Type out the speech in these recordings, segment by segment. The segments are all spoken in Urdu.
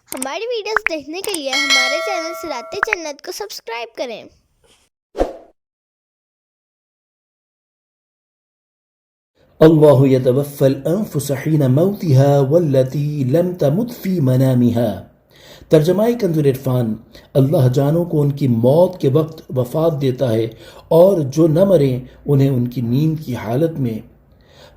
ہماری ویڈیوز دیکھنے کے لیے ہمارے چینل صراط جنت کو سبسکرائب کریں۔ اللہ يتوفى الانفس حين موتها والتي لم تمت في منامها۔ ترجمہ کنز العرفان، اللہ جانوں کو ان کی موت کے وقت وفات دیتا ہے اور جو نہ مریں انہیں ان کی نیند کی حالت میں۔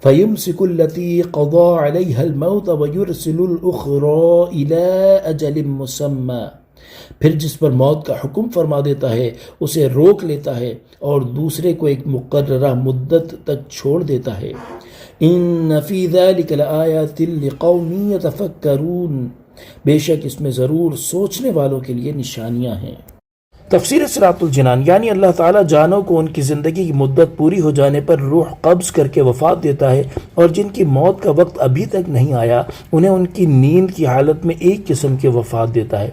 فَيُمْسِكُ الَّتِي قَضَى عَلَيْهَا الْمَوْتَ وَيُرْسِلُ الْأُخْرَى إِلَىٰ أَجَلٍ مُّسَمًّى، پھر جس پر موت کا حکم فرما دیتا ہے اسے روک لیتا ہے اور دوسرے کو ایک مقررہ مدت تک چھوڑ دیتا ہے۔ إِنَّ فِي ذَلِكَ لَآيَاتٍ لِقَوْمٍ يَتَفَكَّرُونَ، بے شک اس میں ضرور سوچنے والوں کے لیے نشانیاں ہیں۔ تفسیر صراط الجنان، یعنی اللہ تعالیٰ جانوں کو ان کی زندگی کی مدت پوری ہو جانے پر روح قبض کر کے وفات دیتا ہے، اور جن کی موت کا وقت ابھی تک نہیں آیا انہیں ان کی نیند کی حالت میں ایک قسم کے وفات دیتا ہے۔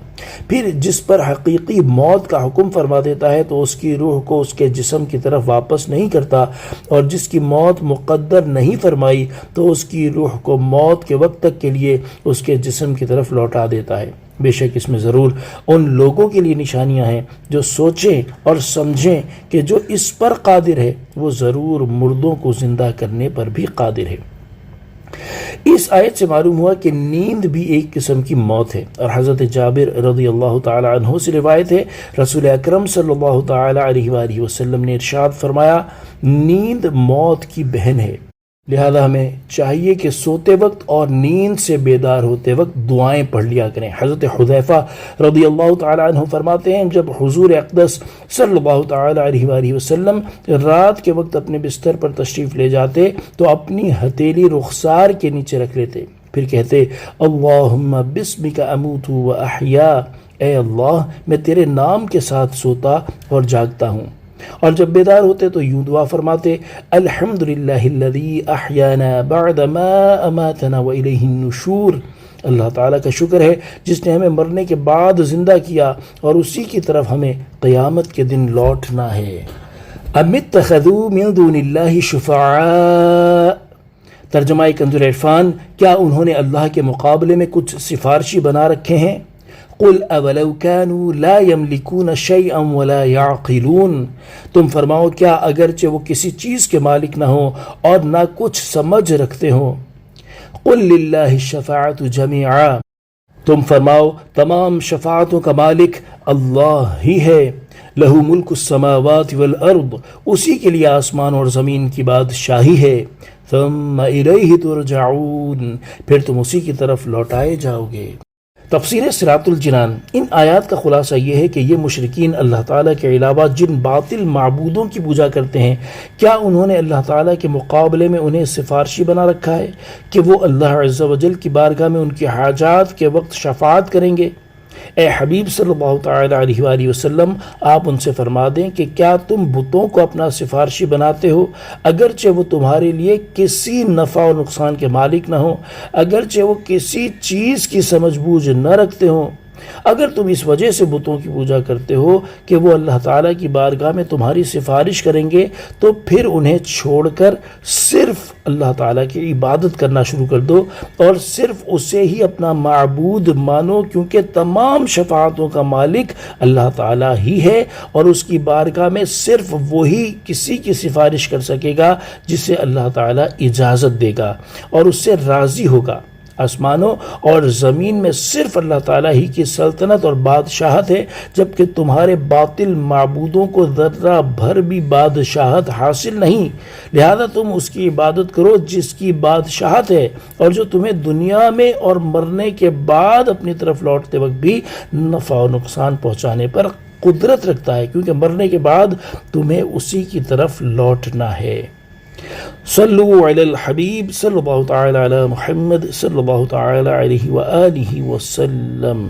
پھر جس پر حقیقی موت کا حکم فرما دیتا ہے تو اس کی روح کو اس کے جسم کی طرف واپس نہیں کرتا، اور جس کی موت مقدر نہیں فرمائی تو اس کی روح کو موت کے وقت تک کے لیے اس کے جسم کی طرف لوٹا دیتا ہے۔ بے شک اس میں ضرور ان لوگوں کے لیے نشانیاں ہیں جو سوچیں اور سمجھیں کہ جو اس پر قادر ہے وہ ضرور مردوں کو زندہ کرنے پر بھی قادر ہے۔ اس آیت سے معلوم ہوا کہ نیند بھی ایک قسم کی موت ہے، اور حضرت جابر رضی اللہ تعالی عنہ سے روایت ہے، رسول اکرم صلی اللہ تعالی علیہ وآلہ وسلم نے ارشاد فرمایا، نیند موت کی بہن ہے، لہذا ہمیں چاہیے کہ سوتے وقت اور نیند سے بیدار ہوتے وقت دعائیں پڑھ لیا کریں۔ حضرت حذیفہ رضی اللہ تعالی عنہ فرماتے ہیں، جب حضور اقدس صلی اللہ تعالی علیہ وآلہ وسلم رات کے وقت اپنے بستر پر تشریف لے جاتے تو اپنی ہتھیلی رخسار کے نیچے رکھ لیتے، پھر کہتے، اللہم بسمک اموت و احیا، اے اللہ میں تیرے نام کے ساتھ سوتا اور جاگتا ہوں۔ اور جب بیدار ہوتے تو یوں دعا فرماتے، الحمدللہ الذی احیانا بعد ما اماتنا والیہ النشور، اللہ تعالیٰ کا شکر ہے جس نے ہمیں مرنے کے بعد زندہ کیا اور اسی کی طرف ہمیں قیامت کے دن لوٹنا ہے۔ ام اتخذوا من دون اللہ شفعاء، ترجمہ کنز العرفان، کیا انہوں نے اللہ کے مقابلے میں کچھ سفارشی بنا رکھے ہیں؟ قل اولو كانوا لا يملكون شيئا ولا يعقلون، تم فرماؤ کیا اگرچہ وہ کسی چیز کے مالک نہ ہوں اور نہ کچھ سمجھ رکھتے ہوں۔ قل للہ الشفاعۃ جميعا، تم فرماؤ تمام شفاعتوں کا مالک اللہ ہی ہے، لہ ملک السماوات والارض، اسی کے لیے آسمان اور زمین کی بادشاہی ہے، ثم الیہ ترجعون، پھر تم اسی کی طرف لوٹائے جاؤ گے۔ تفسیر صراط الجنان، ان آیات کا خلاصہ یہ ہے کہ یہ مشرکین اللہ تعالیٰ کے علاوہ جن باطل معبودوں کی پوجا کرتے ہیں، کیا انہوں نے اللہ تعالیٰ کے مقابلے میں انہیں سفارشی بنا رکھا ہے کہ وہ اللہ عز و جل کی بارگاہ میں ان کی حاجات کے وقت شفاعت کریں گے؟ اے حبیب صلی اللہ تعالی علیہ وآلہ وسلم، آپ ان سے فرما دیں کہ کیا تم بتوں کو اپنا سفارشی بناتے ہو اگرچہ وہ تمہارے لیے کسی نفع و نقصان کے مالک نہ ہوں، اگرچہ وہ کسی چیز کی سمجھ بوجھ نہ رکھتے ہوں؟ اگر تم اس وجہ سے بتوں کی پوجا کرتے ہو کہ وہ اللہ تعالیٰ کی بارگاہ میں تمہاری سفارش کریں گے تو پھر انہیں چھوڑ کر صرف اللہ تعالیٰ کی عبادت کرنا شروع کر دو اور صرف اسے ہی اپنا معبود مانو، کیونکہ تمام شفاعتوں کا مالک اللہ تعالیٰ ہی ہے اور اس کی بارگاہ میں صرف وہی کسی کی سفارش کر سکے گا جسے اللہ تعالیٰ اجازت دے گا اور اس سے راضی ہوگا۔ آسمانوں اور زمین میں صرف اللہ تعالیٰ ہی کی سلطنت اور بادشاہت ہے، جبکہ تمہارے باطل معبودوں کو ذرہ بھر بھی بادشاہت حاصل نہیں، لہذا تم اس کی عبادت کرو جس کی بادشاہت ہے اور جو تمہیں دنیا میں اور مرنے کے بعد اپنی طرف لوٹتے وقت بھی نفع و نقصان پہنچانے پر قدرت رکھتا ہے، کیونکہ مرنے کے بعد تمہیں اسی کی طرف لوٹنا ہے۔ صلو علی الحبیب صلی اللہ تعالی علی محمد صلی اللہ تعالی علیہ وآلہ وسلم۔